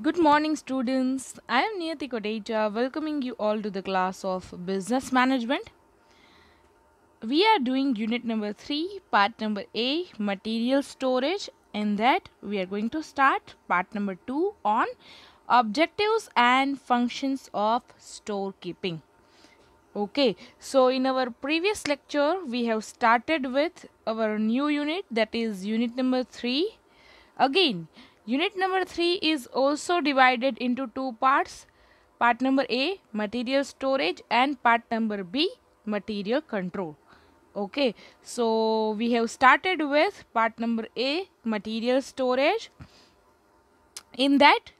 Good morning, students. I am Niyati Kodecha, welcoming you all to the class of Business Management. We are doing unit number 3, part number A, Material Storage. In that, we are going to start part number 2 on Objectives and Functions of Storekeeping. Okay, so in our previous lecture, we have started with our new unit, that is unit number 3. Again, unit number 3 is also divided into two parts. Part number A, material storage, and part number B, material control. Okay, so we have started with part number A, material storage. In that,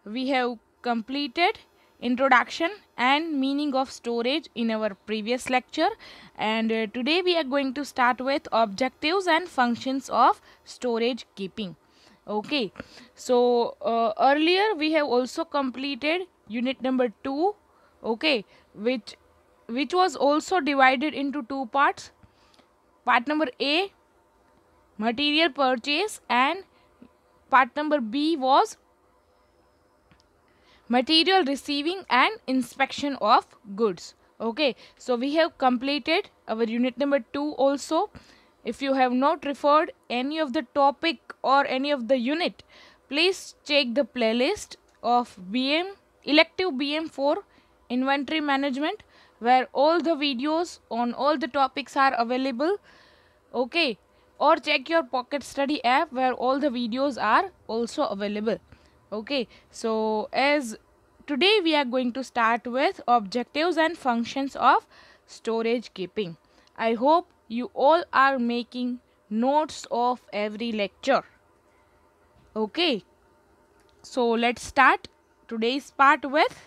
we have completed introduction and meaning of storage in our previous lecture, and today we are going to start with objectives and functions of storage keeping. Okay, so earlier we have also completed unit number 2, okay, which was also divided into two parts. Part number A, material purchase, and part number B was material receiving and inspection of goods. Okay, so we have completed our unit number 2 also. If you have not referred any of the topic or any of the unit, please check the playlist of BM elective BM for inventory management, where all the videos on all the topics are available. Okay, or check your pocket study app, where all the videos are also available. Okay, so as today we are going to start with objectives and functions of storage keeping. I hope you all are making notes of every lecture. Okay, so let's start today's part with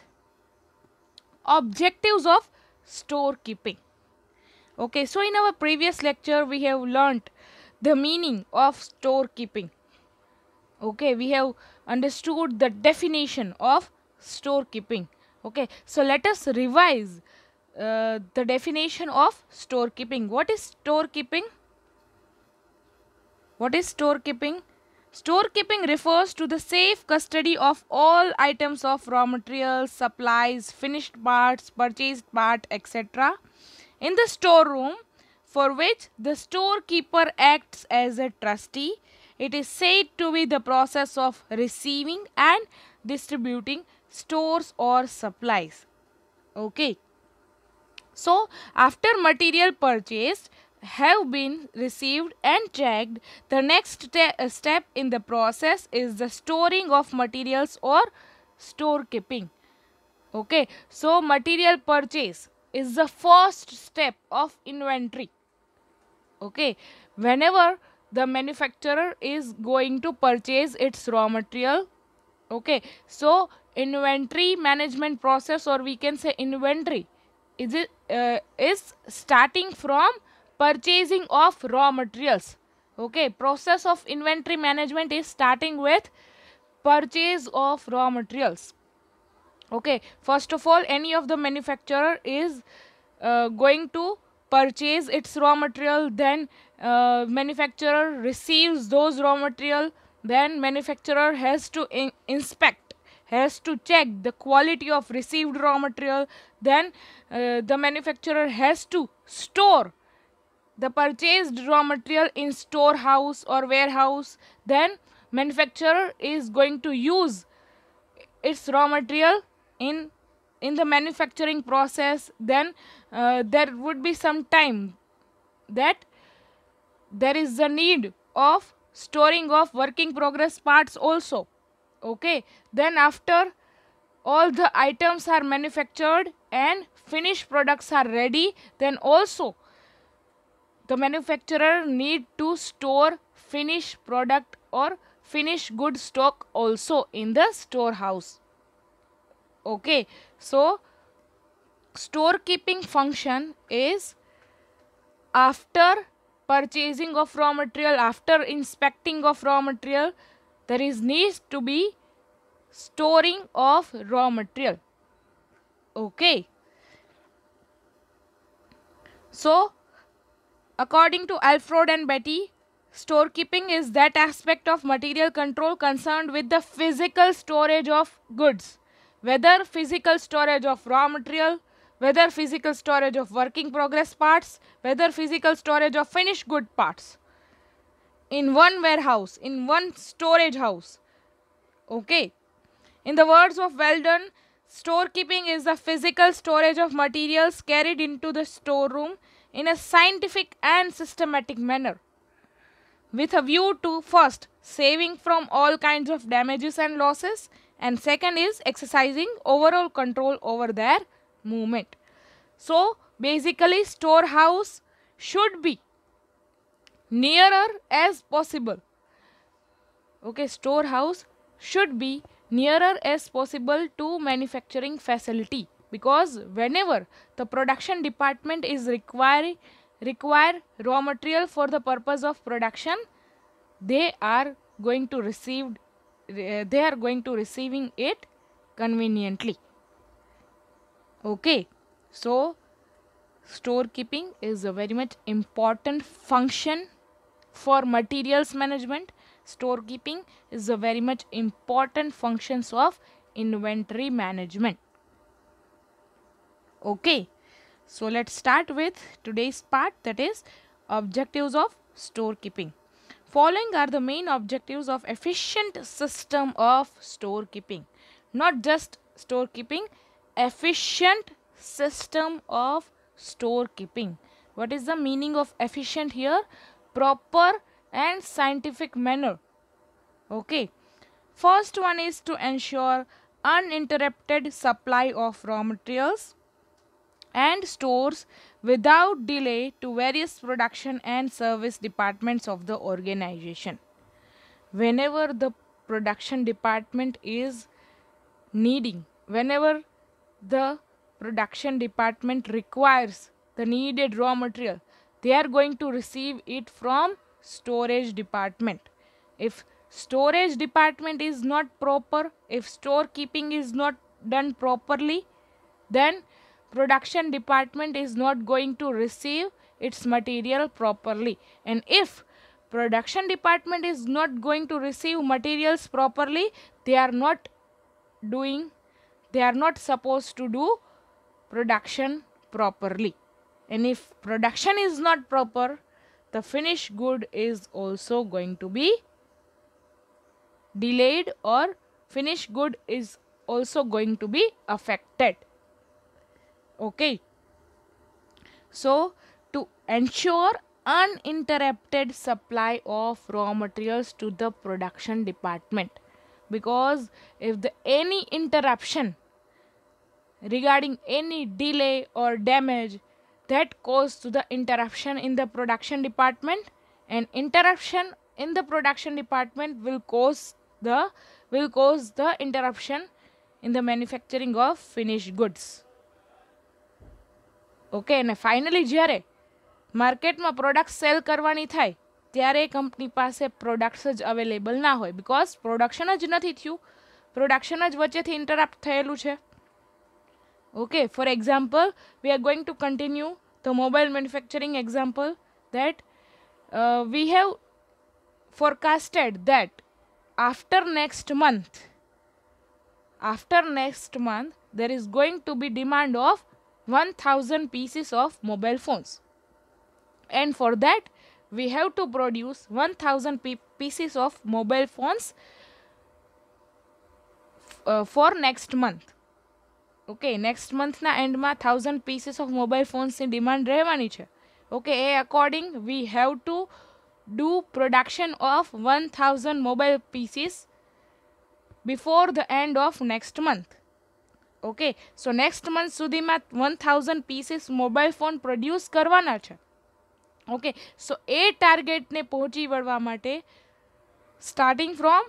objectives of storekeeping. Okay, so in our previous lecture we have learnt the meaning of storekeeping. Okay, we have understood the definition of storekeeping. Okay, so let us revise the definition of storekeeping. What is storekeeping? What is storekeeping? Storekeeping refers to the safe custody of all items of raw materials, supplies, finished parts, purchased part, etc. in the storeroom, for which the storekeeper acts as a trustee. It is said to be the process of receiving and distributing stores or supplies. Okay. So, after material purchased have been received and checked, the next step in the process is the storing of materials or storekeeping. Okay, so material purchase is the first step of inventory. Okay, whenever the manufacturer is going to purchase its raw material, okay, so inventory management process, or we can say inventory, is starting from purchasing of raw materials. Okay, process of inventory management is starting with purchase of raw materials. Okay, first of all, any of the manufacturer is going to purchase its raw material, then manufacturer receives those raw material, then manufacturer has to inspect, has to check the quality of received raw material, then the manufacturer has to store the purchased raw material in storehouse or warehouse, then manufacturer is going to use its raw material in the manufacturing process. Then there would be some time that there is the need of storing of working progress parts also. Okay, then after all the items are manufactured and finished products are ready, then also the manufacturer need to store finished product or finished good stock also in the storehouse. Okay, so storekeeping function is after purchasing of raw material, after inspecting of raw material, there is needs to be storing of raw material. Okay, so according to Alfred and Betty, Storekeeping is that aspect of material control concerned with the physical storage of goods, whether physical storage of raw material, whether physical storage of work in progress parts, whether physical storage of finished good parts in one warehouse, in one storage house. Okay. In the words of Weldon, storekeeping is the physical storage of materials carried into the storeroom in a scientific and systematic manner, with a view to first saving from all kinds of damages and losses, and second is exercising overall control over their movement. So basically storehouse should be nearer as possible. Okay, storehouse should be nearer as possible to manufacturing facility, because whenever the production department is require raw material for the purpose of production, they are going to receiving it conveniently. Okay, so storekeeping is a very much important function for materials management. Storekeeping is a very much important functions of inventory management. Okay, so let's start with today's part, that is objectives of storekeeping. Following are the main objectives of efficient system of storekeeping. Not just storekeeping, efficient system of storekeeping. What is the meaning of efficient here? Proper and scientific manner. Okay. First one is to ensure uninterrupted supply of raw materials and stores without delay to various production and service departments of the organization. Whenever the production department is needing, whenever the production department requires the needed raw material, they are going to receive it from storage department. If storage department is not proper, if storekeeping is not done properly, then production department is not going to receive its material properly. And if production department is not going to receive materials properly, they are not supposed to do production properly. And if production is not proper, the finished good is also going to be delayed, or finished good is also going to be affected. Okay. So to ensure uninterrupted supply of raw materials to the production department, because if any interruption regarding any delay or damage, that cause to the interruption in the production department, and interruption in the production department will cause the interruption in the manufacturing of finished goods. Okay, અને finally જ્યારે માર્કેટમાં product cell કરવાની થાય ત્યારે company પાસે products જ available ના હોય, બિકોઝ પ્રોડક્શન જ નથી થયું, પ્રોડક્શન જ વચ્ચેથી ઇન્ટરપ્ટ થયેલું છે. Okay, for example we are going to continue the mobile manufacturing example, that we have forecasted that after next month there is going to be demand of 1000 pieces of mobile phones, and for that we have to produce 1000 pieces of mobile phones for next month. Okay, next month na end ma 1000 pieces of mobile phones ની demand રહેવાની છે. Okay, according we have to do production of 1000 mobile pieces before the end of next month. Okay, so next month સુધીમાં 1000 pieces mobile phone produce કરવાના છે. Okay, સો એ ટાર્ગેટને પહોંચી વળવા માટે starting from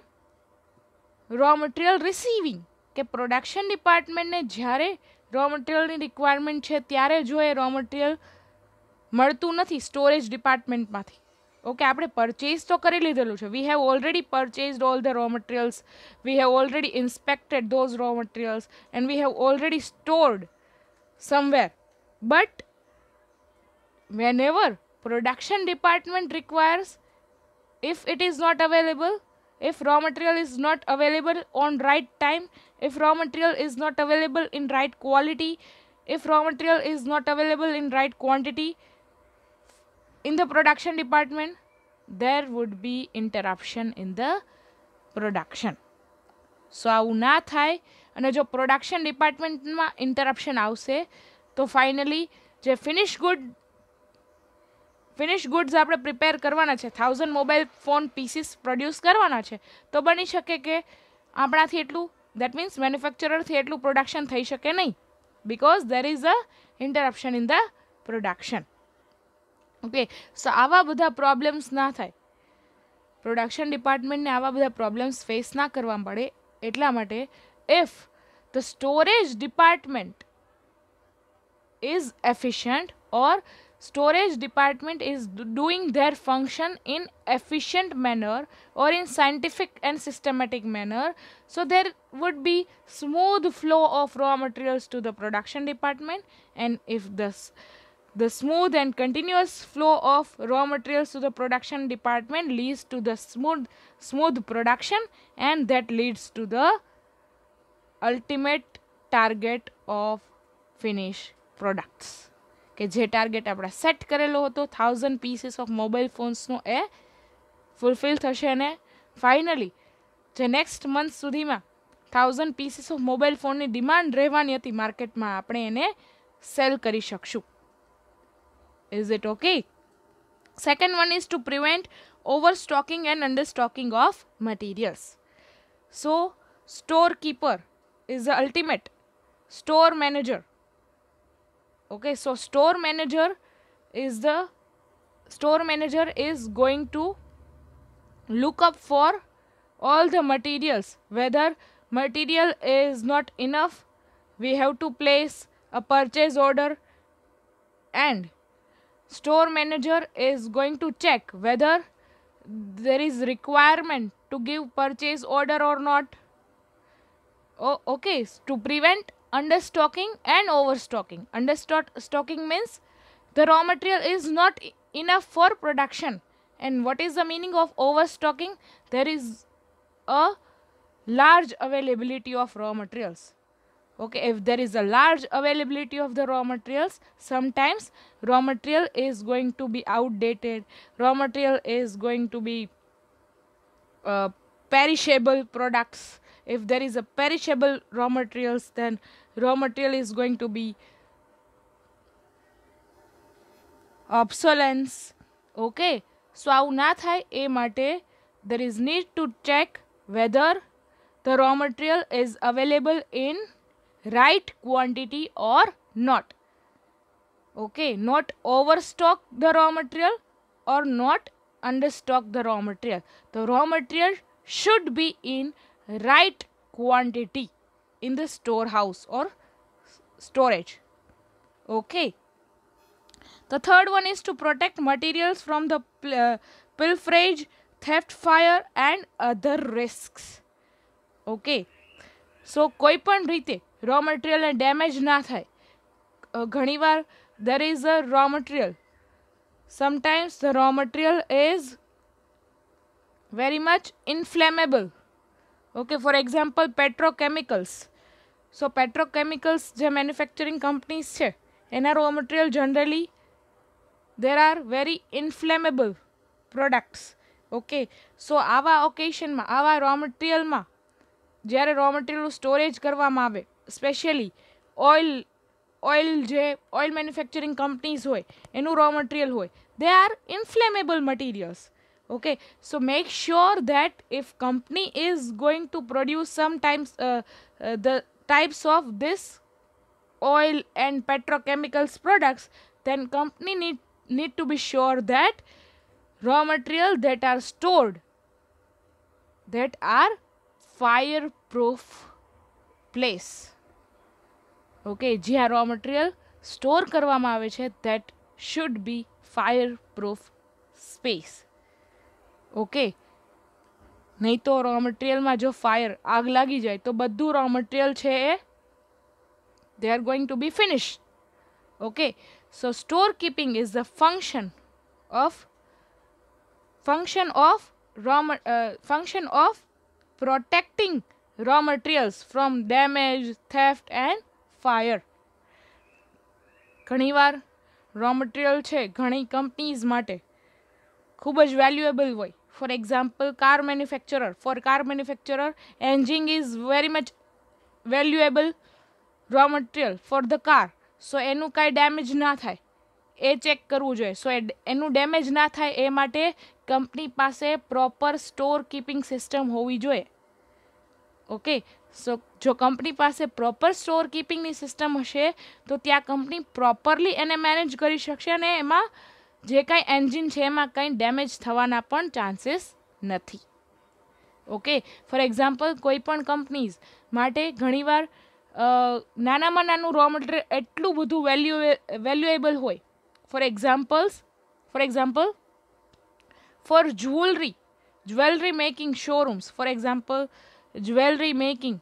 raw material receiving, કે production ડિપાર્ટમેન્ટને જ્યારે row મટીરિયલની requirement છે ત્યારે જો એ રો મટીરિયલ મળતું નથી સ્ટોરેજ ડિપાર્ટમેન્ટમાંથી. ઓકે, આપણે પરચેઝ તો કરી લીધેલું છે, we have already purchased all the raw materials, we have already inspected those raw materials, and we have already stored somewhere. But whenever production department requires if it is not available, if raw material is not available on right time, if raw material is not available in right quality, if raw material is not available in right quantity in the production department, there would be interruption in the production. સો આવું ના થાય, અને જો production ડિપાર્ટમેન્ટમાં interruption આવશે તો finally જે finish goods આપણે prepare કરવાના છે, 1000 મોબાઈલ ફોન પીસીસ પ્રોડ્યુસ કરવાના છે, તો બની શકે કે આપણાથી એટલું, દેટ મીન્સ મેન્યુફેક્ચરરથી એટલું પ્રોડક્શન થઈ શકે નહીં, because there is a interruption in the production. Okay, so આવા બધા પ્રોબ્લેમ્સ ના થાય, પ્રોડક્શન ડિપાર્ટમેન્ટને આવા બધા પ્રોબ્લેમ્સ ફેસ ના કરવા પડે, એટલા માટે if the storage department is efficient or storage department is doing their function in efficient manner or in scientific and systematic manner, so there would be smooth flow of raw materials to the production department. And if the smooth and continuous flow of raw materials to the production department leads to the smooth production, and that leads to the ultimate target of finished products. કે જે target આપણે set કરેલો હતો 1000 pieces of mobile ફોન્સનો, એ fulfil થશે, અને finally જે નેક્સ્ટ મંથ સુધીમાં 1000 પીસીસ ઓફ મોબાઈલ ફોનની ડિમાન્ડ રહેવાની હતી માર્કેટમાં, આપણે એને સેલ કરી શકશું. Is it okay? Second one is to prevent overstocking and understocking of materials. So storekeeper is the ultimate store manager. Okay, so store manager is going to look up for all the materials. Whether material is not enough, we have to place a purchase order, and store manager is going to check whether there is requirement to give purchase order or not. Okay, to prevent understocking and overstocking. Understocking means the raw material is not enough for production. And what is the meaning of overstocking? There is a large availability of raw materials. Okay, if there is a large availability of the raw materials, sometimes raw material is going to be outdated, raw material is going to be perishable products. If there is a perishable raw materials, then raw material is going to be obsolescence. Okay, so આવું ના થાય એ માટે there is need to check whether the raw material is available in right quantity or not. Okay, not overstock the raw material or not understock the raw material. The raw material should be in right quantity in the storehouse or storage. Okay, the third one is to protect materials from the pilferage, theft, fire and other risks. Okay, so કોઈ પણ રીતે raw material ને damage ના થાય. ઘણીવાર there is a raw material, sometimes the raw material is very much inflammable. Okay, for example petrochemicals. So petrochemicals જે manufacturing companies છે, એના raw material generally there are very inflammable products. Okay, so આવા ઓકેશનમાં, આવા raw materialમાં જ્યારે raw material storage કરવામાં આવે, specially oil જે oil manufacturing companies હોય એનું raw material હોય, they are inflammable materials. Okay, so make sure that if company is going to produce sometimes the types of this oil and petrochemicals products, then company need to be sure that raw material that are stored, that are fireproof place. Okay, જ્યાં raw material store કરવામાં આવે છે, that should be fireproof space. Okay, નહીં તો row મટીરિયલમાં જો fire આગ લાગી જાય તો બધું રો મટીરિયલ છે એ they are going to be finished. Okay, so store keeping is the function of function of protecting raw materials from damage, theft and fire. ઘણીવાર રો મટીરિયલ છે ઘણી કંપનીઝ માટે ખૂબ જ વેલ્યુએબલ હોય. For example car manufacturer, for car manufacturer engine is very much valuable raw material for the car. So એનું કાંઈ damage ના થાય એ ચેક કરવું જોઈએ. સો એનું ડેમેજ ના થાય એ માટે કંપની પાસે પ્રોપર સ્ટોર કીપિંગ સિસ્ટમ હોવી જોઈએ. ઓકે, સો જો કંપની પાસે પ્રોપર સ્ટોર કીપિંગની સિસ્ટમ હશે તો ત્યાં કંપની પ્રોપરલી એને મેનેજ કરી શકશે અને એમાં જે કાંઈ એન્જિન છે એમાં કંઈ ડેમેજ થવાના પણ ચાન્સીસ નથી. ઓકે, ફોર એક્ઝામ્પલ કોઈ પણ કંપનીઝ માટે ઘણીવાર નાનામાં નાનું રો મટીરિયલ એટલું બધું વેલ્યુએબલ હોય. For example for jewellery making showrooms, for example jewelry making.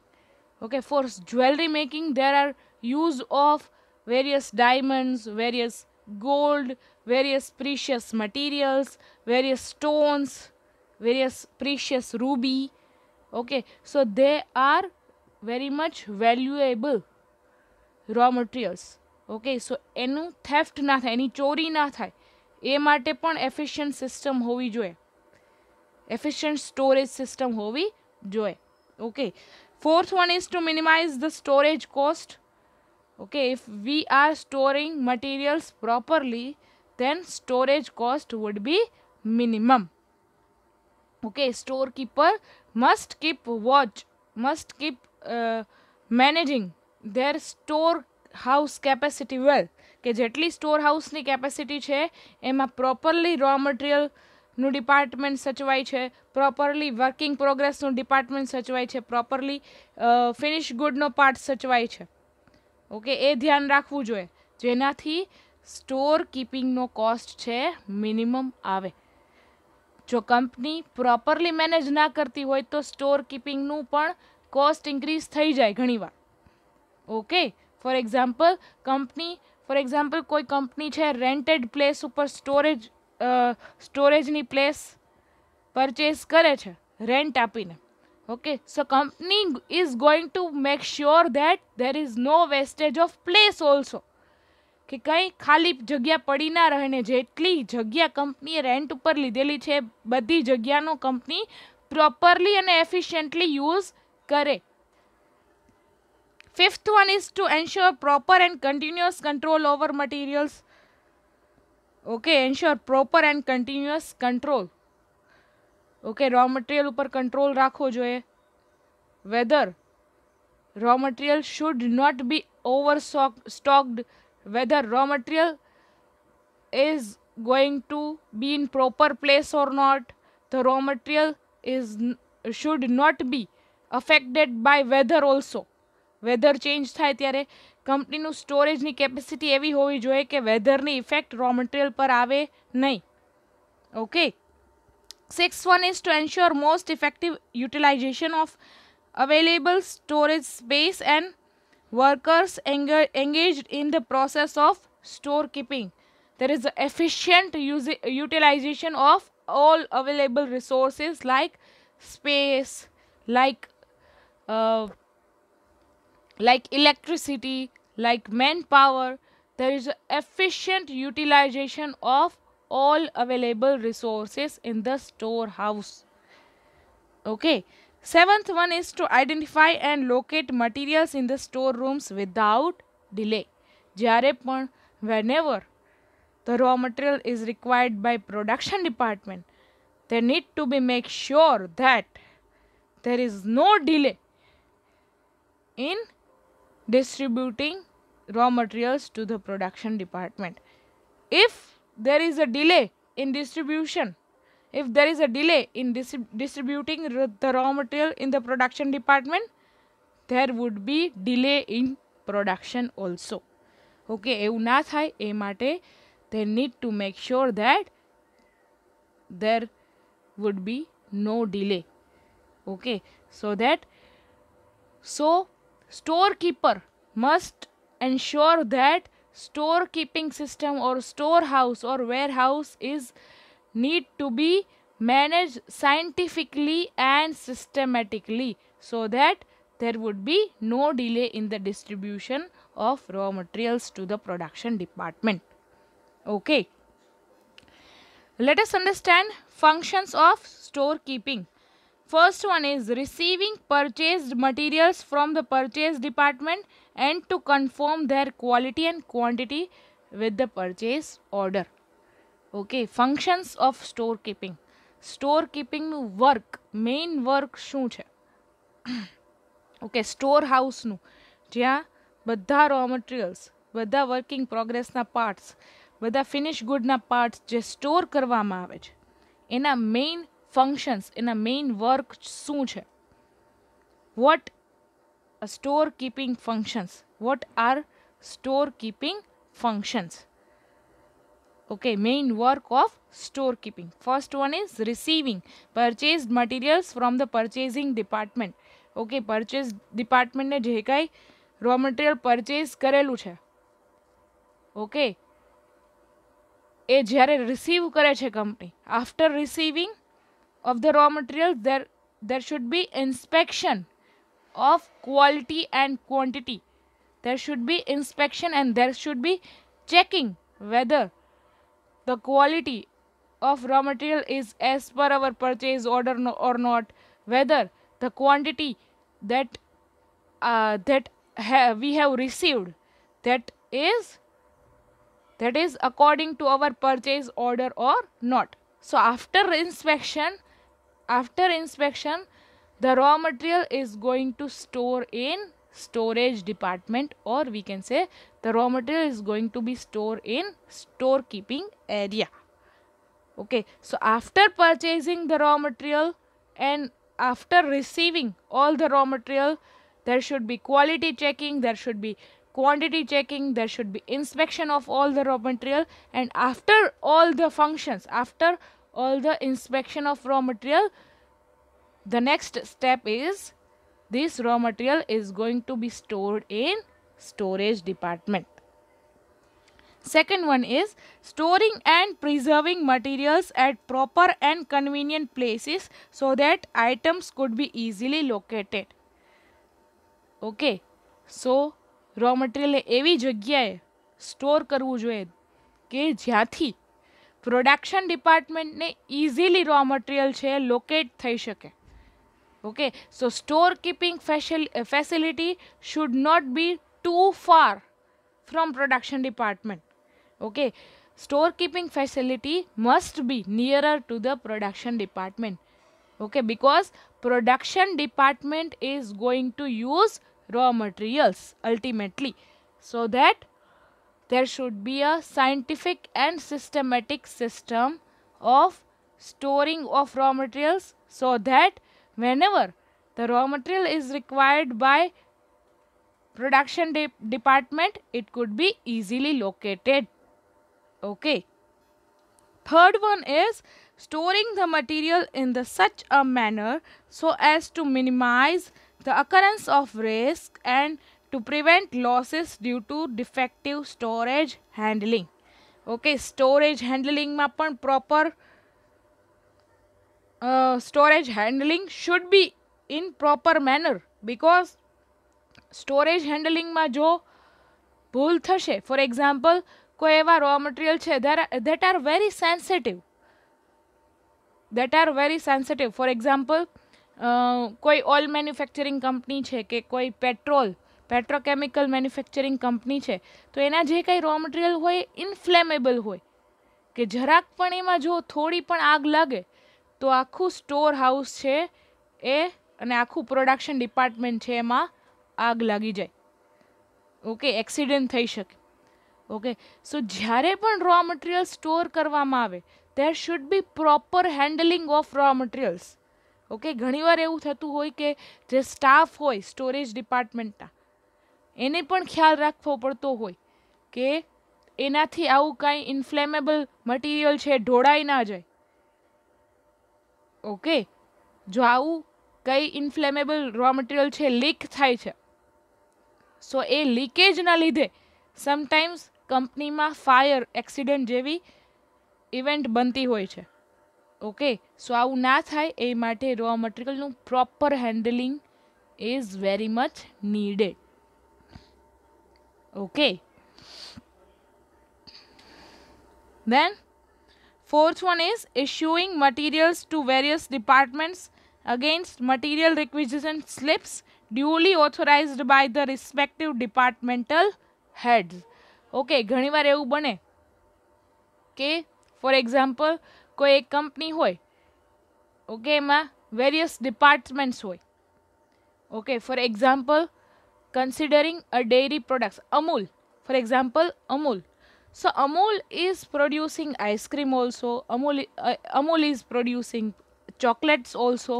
Okay, for jewelry making there are use of various diamonds, various gold, various precious materials, various stones, various precious ruby. Okay, so they are very much valuable raw materials. Okay, so એનું theft ના થાય, એની ચોરી ના થાય એ માટે પણ efficient system હોવી જોઈએ, એફિશિયન્ટ સ્ટોરેજ સિસ્ટમ હોવી જોઈએ. Okay, fourth one is to minimize the storage cost. Okay, if we are storing materials properly then storage cost would be minimum. Okay, storekeeper must keep watch, must keep managing their store house capacity well, કે જેટલી store હાઉસની capacity છે એમાં properly row મટીરિયલનું department સચવાય છે, properly working પ્રોગ્રેસનું department સચવાય છે, properly finish ગુડનો part સચવાય છે. ઓકે, એ ધ્યાન રાખવું જોઈએ જેનાથી સ્ટોર કીપિંગનો કોસ્ટ છે મિનિમમ આવે. જો કંપની પ્રોપરલી મેનેજ ના કરતી હોય તો સ્ટોર કીપિંગનું પણ કોસ્ટ ઇન્ક્રીઝ થઈ જાય ઘણીવાર. ઓકે, ફોર એક્ઝામ્પલ કોઈ કંપની છે રેન્ટેડ પ્લેસ ઉપર સ્ટોરેજની પ્લેસ પરચેસ કરે છે રેન્ટ આપીને. Okay, so company is going to make sure that there is no wastage of place also, કે કંઈ ખાલી જગ્યા પડી ના રહે ને જેટલી જગ્યા કંપનીએ રેન્ટ ઉપર લીધેલી છે બધી જગ્યાનો કંપની પ્રોપરલી અને એફિશિયન્ટલી યુઝ કરે. Fifth one is to ensure proper and continuous control over materials. Okay, ensure proper and continuous control. Okay, raw material ઉપર control રાખવો જોઈએ. Whether raw material should not be overstocked, whether raw material is going to be in proper place or not. The raw material should not be affected by weather also. Weather change થાય ત્યારે કંપનીનું સ્ટોરેજની capacity એવી હોવી જોઈએ કે વેધરની effect raw material પર આવે નહીં. Okay, sixth one is to ensure most effective utilisation of available storage space and workers engaged in the process of store keeping. There is efficient utilization of all available resources like space, like electricity, like manpower. There is efficient utilization of all available resources in the storehouse. Okay, seventh one is to identify and locate materials in the storerooms without delay. જ્યારે પણ whenever the raw material is required by production department, they need to be make sure that there is no delay in distributing raw materials to the production department. If there is a delay in distribution, if there is a delay in distributing the raw material in the production department, there would be delay in production also. Okay, એવું ના થાય એ માટે they need to make sure that there would be no delay. Okay, so storekeeper must ensure that storekeeping system or storehouse or warehouse is need to be managed scientifically and systematically so that there would be no delay in the distribution of raw materials to the production department. Okay. Let us understand functions of storekeeping. First one is receiving purchased materials from the purchase department and to confirm their quality and quantity with the purchase order. Okay, functions of storekeeping. સ્ટોરકીપિંગનું work, main work શું છે? Okay, store હાઉસનું, જ્યાં બધા raw materials, બધા working પ્રોગ્રેસના parts, બધા finish ગુડના પાર્ટ્સ જે સ્ટોર કરવામાં આવે છે, એના મેઇન ફંક્શન્સ, એના મેઇન વર્ક શું છે? What store keeping functions? What are store keeping functions? Okay, main work of storekeeping. First one is receiving purchased materials from the purchasing department. Okay, purchase department ને જે કાંઈ raw material purchase કરેલું છે, okay, એ જ્યારે receive કરે છે company, after receiving of the raw material there should be inspection of quality and quantity. There should be inspection and there should be checking whether the quality of raw material is as per our purchase order or not, whether the quantity that we have received that is according to our purchase order or not. So after inspection the raw material is going to store in storage department, or we can say the raw material is going to be stored in storekeeping area. Okay, so after purchasing the raw material and after receiving all the raw material, there should be quality checking, there should be quantity checking, there should be inspection of all the raw material, and after all the functions, after all the inspection of raw material, the next step is this raw material is going to be stored in storage department. Second one is storing and preserving materials at proper and convenient places so that items could be easily located. Okay, so raw material એવી જગ્યાએ store કરવું જોઈએ કે જ્યાંથી production ડિપાર્ટમેન્ટને easily row material છે locate થઈ શકે. Okay, so storekeeping facility should not be too far from production department. Okay, storekeeping facility must be nearer to the production department. Okay, because production department is going to use raw materials ultimately, so that there should be a scientific and systematic system of storing of raw materials so that whenever the raw material is required by production department, it could be easily located. Okay. Third one is storing the material in such a manner so as to minimize the occurrence of risk and to prevent losses due to defective storage handling. Okay, storage handling માં પણ proper storage handling should be in proper manner, because storage handling માં જો ભૂલ થશે, for example કોઈ એવા raw material છે that are very sensitive, for example કોઈ oil manufacturing company છે કે કોઈ petrochemical manufacturing company છે, તો એના જે કંઈ raw material હોય inflammable હોય કે જરાક પણ એમાં જો થોડી પણ આગ લાગે તો આખું સ્ટોર હાઉસ છે એ અને આખું પ્રોડક્શન ડિપાર્ટમેન્ટ છે એમાં આગ લાગી જાય. ઓકે, એક્સિડન્ટ થઈ શકે. ઓકે, સો જ્યારે પણ રો મટીરિયલ સ્ટોર કરવામાં આવે there should be proper handling of raw materials. Okay, ઘણીવાર એવું થતું હોય કે જે સ્ટાફ હોય સ્ટોરેજ ડિપાર્ટમેન્ટના એને પણ ખ્યાલ રાખવો પડતો હોય કે એનાથી આવું કાંઈ ઇન્ફ્લેમેબલ મટીરિયલ છે ઢોળાઈ ના જાય. ઓકે, જો આવું કંઈ ઇન્ફ્લેમેબલ રો મટીરિયલ છે લીક થાય છે, સો એ લીકેજના લીધે સમટાઈમ્સ કંપનીમાં ફાયર એક્સિડન્ટ જેવી ઇવેન્ટ બનતી હોય છે. ઓકે, સો આવું ના થાય એ માટે રો મટીરિયલનું proper handling is very much needed. Okay, then fourth one is issuing materials to various departments against material requisition slips duly authorized by the respective departmental heads. Okay, ઘણીવાર એવું બને કે ફોર એક્ઝામ્પલ કોઈ એક company હોય, okay, એમાં various departments હોય. Okay, for example considering a dairy products, Amul, for example Amul. So Amul is producing ice cream also, Amul is producing chocolates also,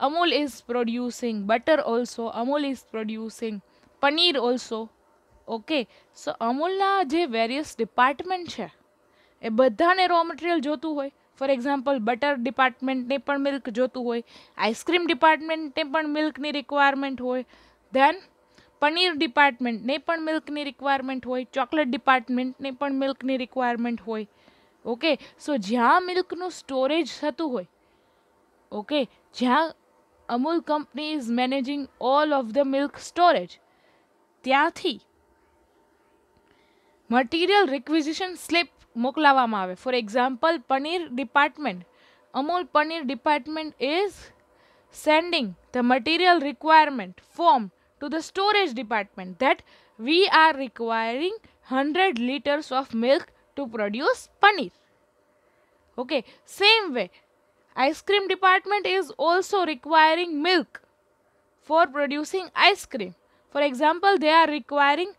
Amul is producing butter also, Amul is producing paneer also. Okay, so Amul na je various department છે એ બધાને raw material જોતું હોય. For example butter ડિપાર્ટમેન્ટને પણ milk જોતું હોય, ice cream ડિપાર્ટમેન્ટને પણ મિલ્કની requirement હોય, than paneer ડિપાર્ટમેન્ટને પણ મિલ્કની રિક્વાયરમેન્ટ હોય, ચોકલેટ ડિપાર્ટમેન્ટને પણ મિલ્કની રિક્વાયરમેન્ટ હોય. ઓકે, સો જ્યાં મિલ્કનું સ્ટોરેજ થતું હોય, ઓકે, જ્યાં Amul company is managing all of the milk storage, ત્યાંથી મટીરિયલ રિક્વિઝિશન સ્લિપ મોકલાવવામાં આવે. For example paneer department, Amul paneer department is sending the material requirement form to the storage department that we are requiring 100 liters of milk to produce paneer. Okay, same way ice cream department is also requiring milk for producing ice cream. For example, they are requiring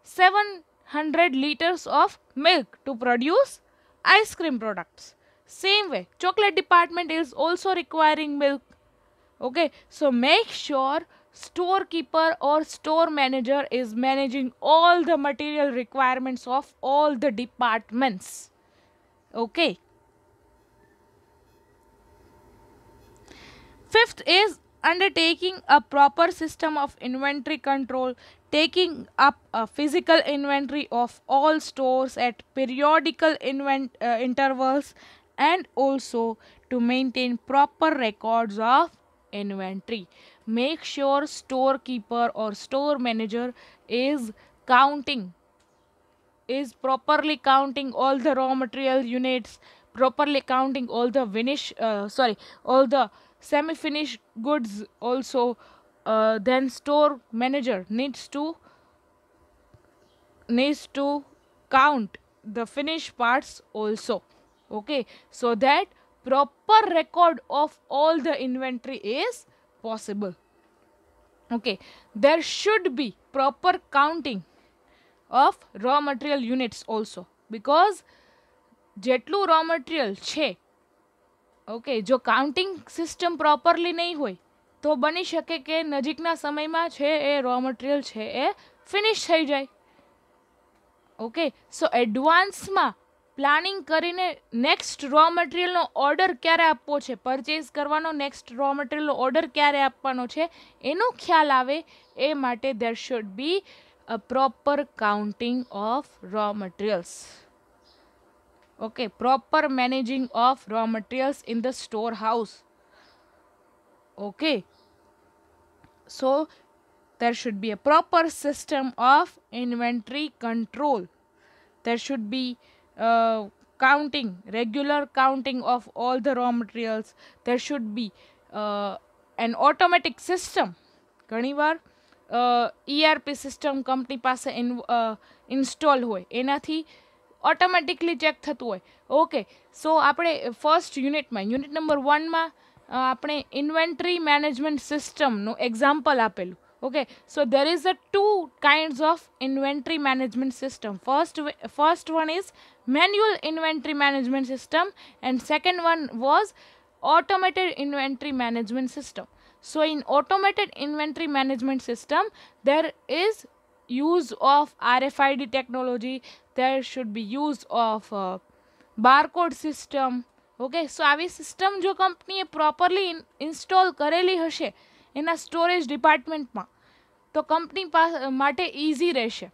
700 liters of milk to produce ice cream products. Same way chocolate department is also requiring milk. Okay, so make sure storekeeper or store manager is managing all the material requirements of all the departments. Okay, fifth is undertaking a proper system of inventory control, taking up a physical inventory of all stores at periodical intervals, and also to maintain proper records of inventory. Make sure storekeeper or store manager is properly counting all the raw material units, properly counting all the all the semi-finished goods also. Then store manager needs to count the finished parts also. Okay, so that proper record of all the inventory is possible. Okay, there should be proper counting of raw material units also, because જેટલું raw material છે, okay, જો counting system properly નહીં હોય તો બની શકે કે નજીકના સમયમાં છે એ raw material છે એ ફિનિશ થઈ જાય. ઓકે, સો એડવાન્સમાં પ્લાનિંગ કરીને નેક્સ્ટ રો મટીરિયલનો ઓર્ડર ક્યારે આપવો છે, પરચેઝ કરવાનો નેક્સ્ટ રો મટીરિયલનો ઓર્ડર ક્યારે આપવાનો છે એનો ખ્યાલ આવે એ માટે there should be a proper counting of raw materials. Okay, proper managing of raw materials in the store house. Okay, so there should be a proper system of inventory control. There should be regular counting of all the raw materials. There should be an automatic system. ઘણીવાર ERP system company પાસે install હોય, એનાથી automatically check થતું હોય. Okay, સો આપણે first યુનિટમાં, unit number 1માં આપણે inventory management સિસ્ટમનું એક્ઝામ્પલ આપેલું. Okay, so there is a two kinds of inventory management system. First one is manual inventory management system, and second one was automated inventory management system. So in automated inventory management system, there is use of RFID technology, there should be use of barcode system. Okay, so આવી system જો કંપનીએ properly install કરેલી હશે એના storage ડિપાર્ટમેન્ટમાં તો company માટે easy રહેશે.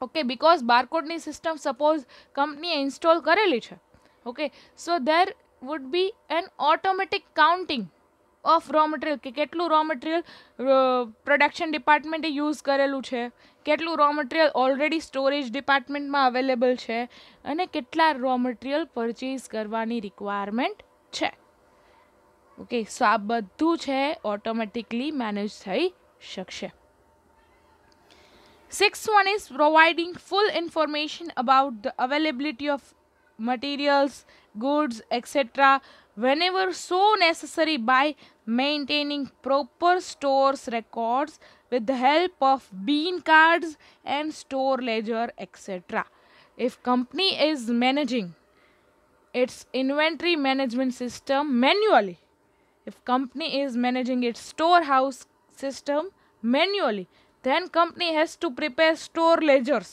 Okay, because બારકોડની system suppose કંપનીએ ઇન્સ્ટોલ કરેલી છે. Okay, so there would be an automatic counting of raw material કે કેટલું raw material પ્રોડક્શન ડિપાર્ટમેન્ટે યુઝ કરેલું છે, કેટલું raw material ઓલરેડી સ્ટોરેજ ડિપાર્ટમેન્ટમાં અવેલેબલ છે અને કેટલા raw material પરચેઝ કરવાની રિક્વાયરમેન્ટ છે. ઓકે, સો આ બધું છે ઓટોમેટિકલી મેનેજ થઈ શકશે. Sixth one is providing full information about the availability of materials, goods, etc. whenever so necessary by maintaining proper stores records with the help of bean cards and store ledger, etc. If company is managing its inventory management system manually, if company is managing its storehouse system manually, then company has to prepare store ledgers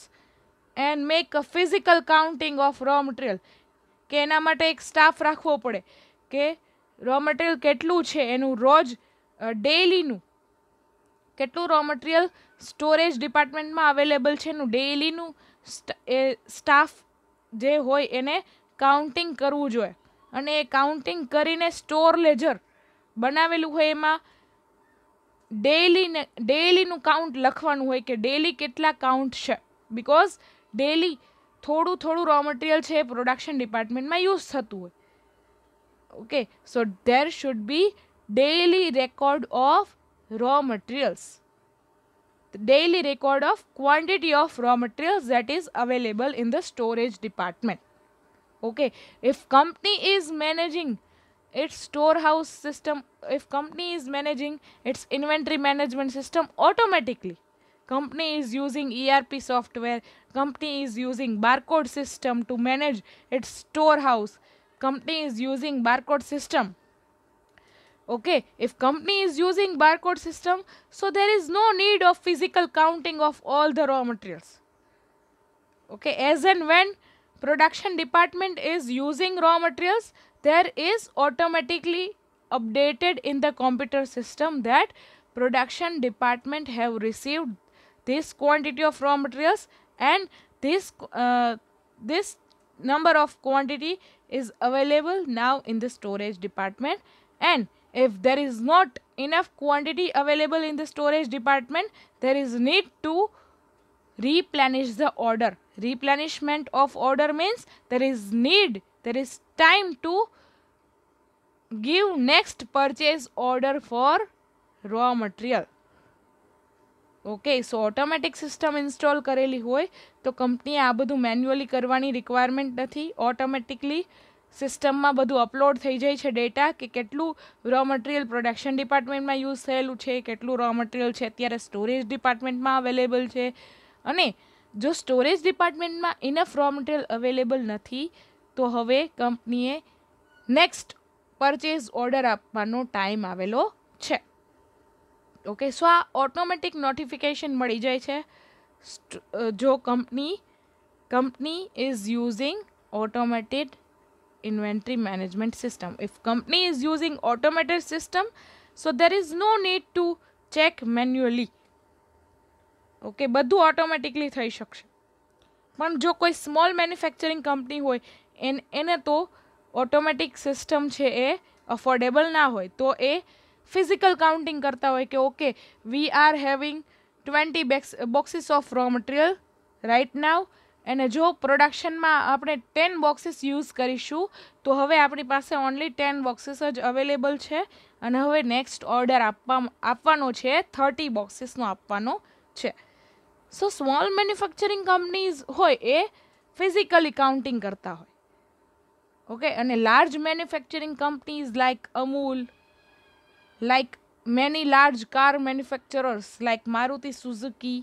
and make a physical counting of raw material. કે એના માટે એક staff રાખવો પડે કે raw material કેટલું છે એનું રોજ ડેઈલીનું કેટલું રો મટીરિયલ સ્ટોરેજ ડિપાર્ટમેન્ટમાં અવેલેબલ છે એનું ડેઈલીનું સ્ટાફ જે હોય એને કાઉન્ટિંગ કરવું જોઈએ અને એ કાઉન્ટિંગ કરીને સ્ટોર લેજર બનાવેલું હોય એમાં ડેઈલીનું કાઉન્ટ લખવાનું હોય કે ડેઈલી કેટલા કાઉન્ટ છે, બિકોઝ ડેઈલી થોડું રો મટીરિયલ છે પ્રોડક્શન ડિપાર્ટમેન્ટમાં યુઝ થતું હોય. Okay, so there should be daily record of raw materials, daily record of quantity of raw materials that is available in the storage department. Okay, if company is managing its storehouse system, if company is managing its inventory management system automatically, company is using ERP software, company is using barcode system to manage its storehouse, company is using barcode system. Okay, if company is using barcode system, so there is no need of physical counting of all the raw materials. Okay, as and when production department is using raw materials, there is automatically updated in the computer system that production department have received this quantity of raw materials and this number of quantity is available now in the storage department, and if there is not enough quantity available in the storage department, there is need to replenish the order. Replenishment of order means there is time to give next purchase order for raw material. Okay, so automatic system install કરેલી હોય તો કંપનીએ આ બધું manually કરવાની requirement નથી. Automatically સિસ્ટમમાં બધું અપલોડ થઈ જાય છે ડેટા કે કેટલું રો મટીરિયલ પ્રોડક્શન ડિપાર્ટમેન્ટમાં યુઝ થયેલું છે, કેટલું રો મટીરિયલ છે અત્યારે સ્ટોરેજ ડિપાર્ટમેન્ટમાં અવેલેબલ છે, અને જો સ્ટોરેજ ડિપાર્ટમેન્ટમાં ઇનફ રો મટીરિયલ અવેલેબલ નથી તો હવે કંપનીએ નેક્સ્ટ પરચેઝ ઓર્ડર આપવાનો ટાઈમ આવેલો છે. ઓકે, સો આ ઓટોમેટિક નોટિફિકેશન મળી જાય છે જો company is using automated inventory management system. If company is using automated system, so there is no need to check manually. Okay, બધું ઓટોમેટિકલી થઈ શકશે. પણ જો કોઈ સ્મોલ મેન્યુફેક્ચરિંગ કંપની હોય એને તો ઓટોમેટિક સિસ્ટમ છે એ અફોર્ડેબલ ના હોય તો એ ફિઝિકલ કાઉન્ટિંગ કરતા હોય કે okay we are having 20 boxes of raw material right now, અને જો પ્રોડક્શનમાં આપણે 10 બોક્સીસ યુઝ કરીશું તો હવે આપણી પાસે ઓનલી 10 બોક્સીસ જ અવેલેબલ છે અને હવે નેક્સ્ટ ઓર્ડર આપવાનો છે 30 બોક્સીસનો આપવાનો છે. સો સ્મોલ મેન્યુફેક્ચરિંગ કંપનીઝ હોય એ ફિઝિકલી કાઉન્ટિંગ કરતા હોય. ઓકે, અને large manufacturing companies like Amul, like many large car manufacturers like Maruti Suzuki,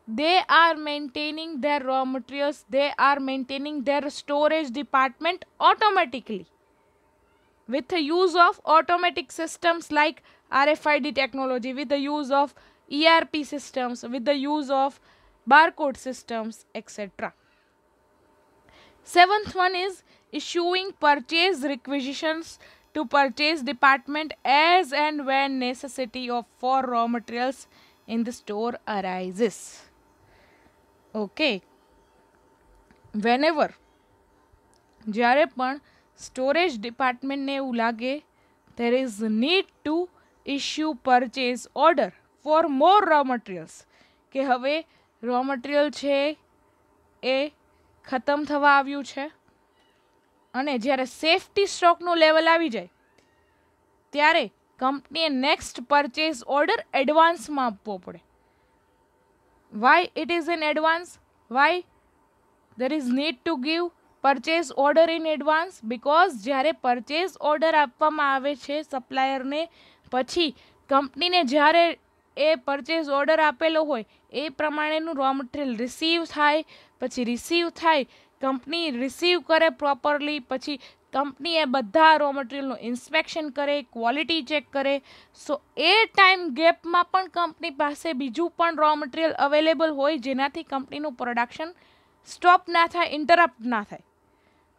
they are maintaining their raw materials, they are maintaining their storage department automatically with the use of automatic systems like RFID technology, with the use of ERP systems, with the use of barcode systems, etc. Seventh one is issuing purchase requisitions to purchase department as and when necessity of for raw materials in the store arises. Okay, whenever જ્યારે પણ storage ડિપાર્ટમેન્ટને એવું લાગે there is a need to issue purchase order for more raw materials, કે હવે row material છે એ ખતમ થવા આવ્યું છે અને જ્યારે સેફટી સ્ટોકનું લેવલ આવી જાય ત્યારે કંપનીએ નેક્સ્ટ પરચેઝ ઓર્ડર એડવાન્સમાં આપવો પડે. Why it is in advance? Why there is need to give purchase order in advance? Because જ્યારે પરચેઝ ઓર્ડર આપવામાં આવે છે સપ્લાયરને, પછી કંપનીને જ્યારે એ પરચેઝ ઓર્ડર આપેલો હોય એ પ્રમાણેનું રો મટીરિયલ રિસીવ થાય, પછી રિસીવ થાય, કંપની રિસીવ કરે પ્રોપરલી, પછી કંપની એ બધા રો મટીરિયલનું ઇન્સ્પેક્શન કરે, ક્વોલિટી ચેક કરે. સો એ ટાઈમ ગેપમાં પણ કંપની પાસે બીજું પણ રો મટીરિયલ અવેલેબલ હોય જેનાથી કંપનીનું પ્રોડક્શન સ્ટોપ ના થાય, ઇન્ટરપ્ટ ના થાય.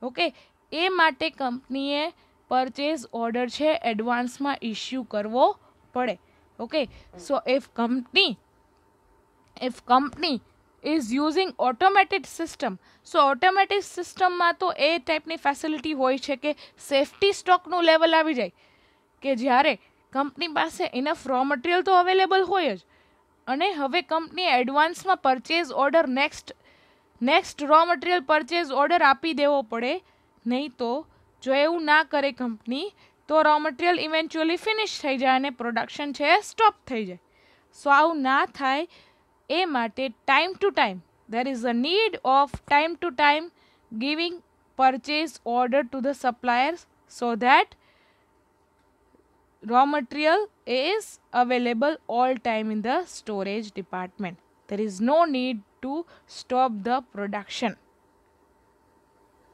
ઓકે, એ માટે કંપનીએ પરચેઝ ઓર્ડર છે એડવાન્સમાં ઇસ્યુ કરવો પડે. Okay, so if company is using automated system, so automatic સિસ્ટમમાં તો એ ટાઈપની ફેસિલિટી હોય છે કે સેફટી સ્ટોકનું લેવલ આવી જાય કે જ્યારે કંપની પાસે ઇનફ રો મટીરિયલ તો અવેલેબલ હોય જ, અને હવે કંપનીએ એડવાન્સમાં purchase order next raw material purchase order આપી દેવો પડે. નહીં તો જો એવું ના કરે કંપની તો રો મટીરિયલ ઇવેન્ચ્યુઅલી ફિનિશ થઈ જાય અને પ્રોડક્શન છે સ્ટોપ થઈ જાય. સો આવું ના થાય એ માટે time to time there is a need of time to time giving purchase order to the suppliers so that raw material is available all time in the storage department. There is no need to stop the production.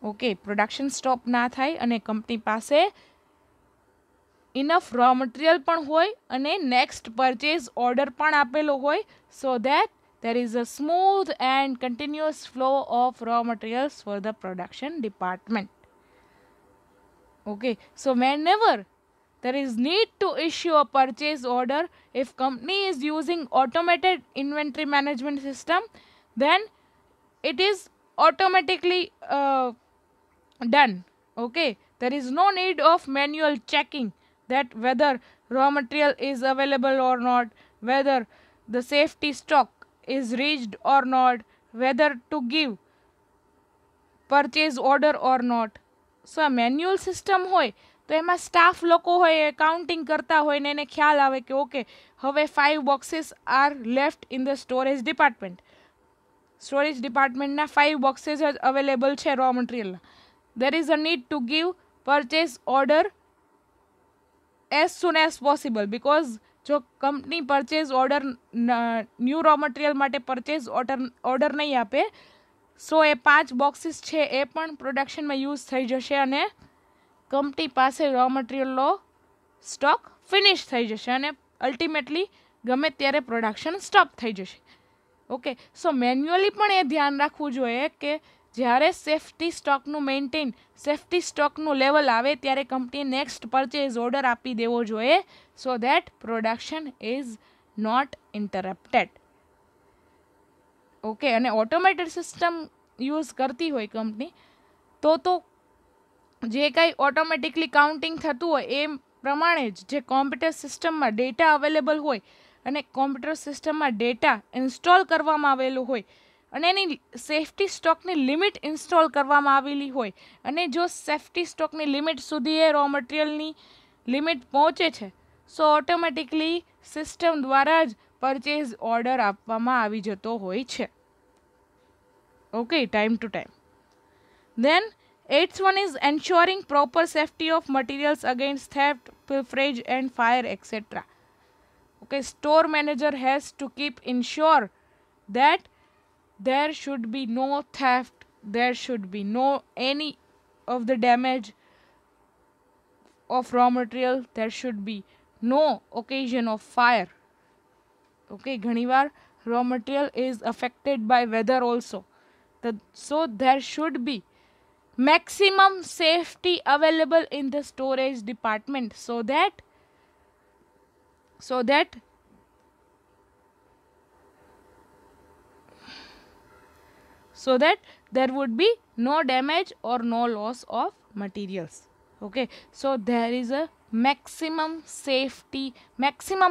Okay, production stop ના થાય અને company પાસે enough raw material પણ હોય અને next purchase order પણ આપેલો હોય, so that there is a smooth and continuous flow of raw materials for the production department. Okay, so whenever there is need to issue a purchase order, if company is using automated inventory management system, then it is automatically done. Okay, there is no need of manual checking that whether raw material is available or not, whether the safety stock is reached or not, whether to give purchase order or not. સો આ manual system હોય તો એમાં staff લોકો હોય એ counting કરતા હોય ને એને ખ્યાલ આવે કે ઓકે હવે 5 boxes are left in the storage department. Storage ડિપાર્ટમેન્ટના 5 બોક્સીસ જ અવેલેબલ છે રો મટીરિયલના. there is a need to give purchase order as soon as possible, because જો company purchase order new raw material માટે purchase order નહીં આપે, સો એ 5 boxes છે એ પણ પ્રોડક્શનમાં યુઝ થઈ જશે અને કંપની પાસે રો મટીરિયલનો સ્ટોક ફિનિશ થઈ જશે અને અલ્ટિમેટલી ગમે ત્યારે પ્રોડક્શન સ્ટોપ થઈ જશે. ઓકે, સો મેન્યુઅલી પણ એ ધ્યાન રાખવું જોઈએ કે જ્યારે સેફટી સ્ટોકનું લેવલ આવે ત્યારે કંપનીએ નેક્સ્ટ પરચેઝ ઓર્ડર આપી દેવો જોઈએ, so that production is not interrupted. Okay, અને ઓટોમેટેડ સિસ્ટમ યુઝ કરતી હોય કંપની તો જે કાંઈ ઓટોમેટિકલી કાઉન્ટિંગ થતું હોય એ પ્રમાણે જ જે કોમ્પ્યુટર સિસ્ટમમાં ડેટા અવેલેબલ હોય અને કોમ્પ્યુટર સિસ્ટમમાં ડેટા ઇન્સ્ટોલ કરવામાં આવેલું હોય અને એની સેફટી સ્ટોકની લિમિટ ઇન્સ્ટોલ કરવામાં આવેલી હોય, અને જો સેફટી સ્ટોકની લિમિટ સુધી એ રો મટીરિયલની લિમિટ પહોંચે છે સો ઓટોમેટિકલી સિસ્ટમ દ્વારા જ પરચેઝ ઓર્ડર આપવામાં આવી જતો હોય છે. Okay, time to time. Then 8th one is ensuring proper safety of materials against theft, pilferage and fire, etc. Okay, store manager has to keep ensure that there should be no theft, there should be no any of the damage of raw material, there should be no occasion of fire. Okay, ઘણીવાર raw material is affected by weather also. So there should be maximum safety available in the storage department so that there would be no damage or no loss of materials. Okay, so there is a maximum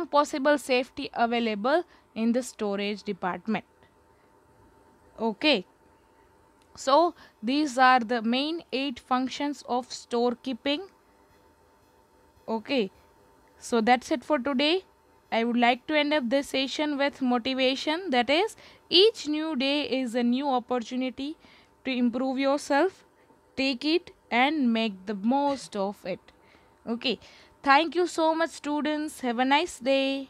possible safety available in the storage department. Okay, so these are the main 8 functions of storekeeping. Okay, so that's it for today. I would like to end up this session with motivation, that is, each new day is a new opportunity to improve yourself. Take it and make the most of it. Okay, thank you so much, students. Have a nice day.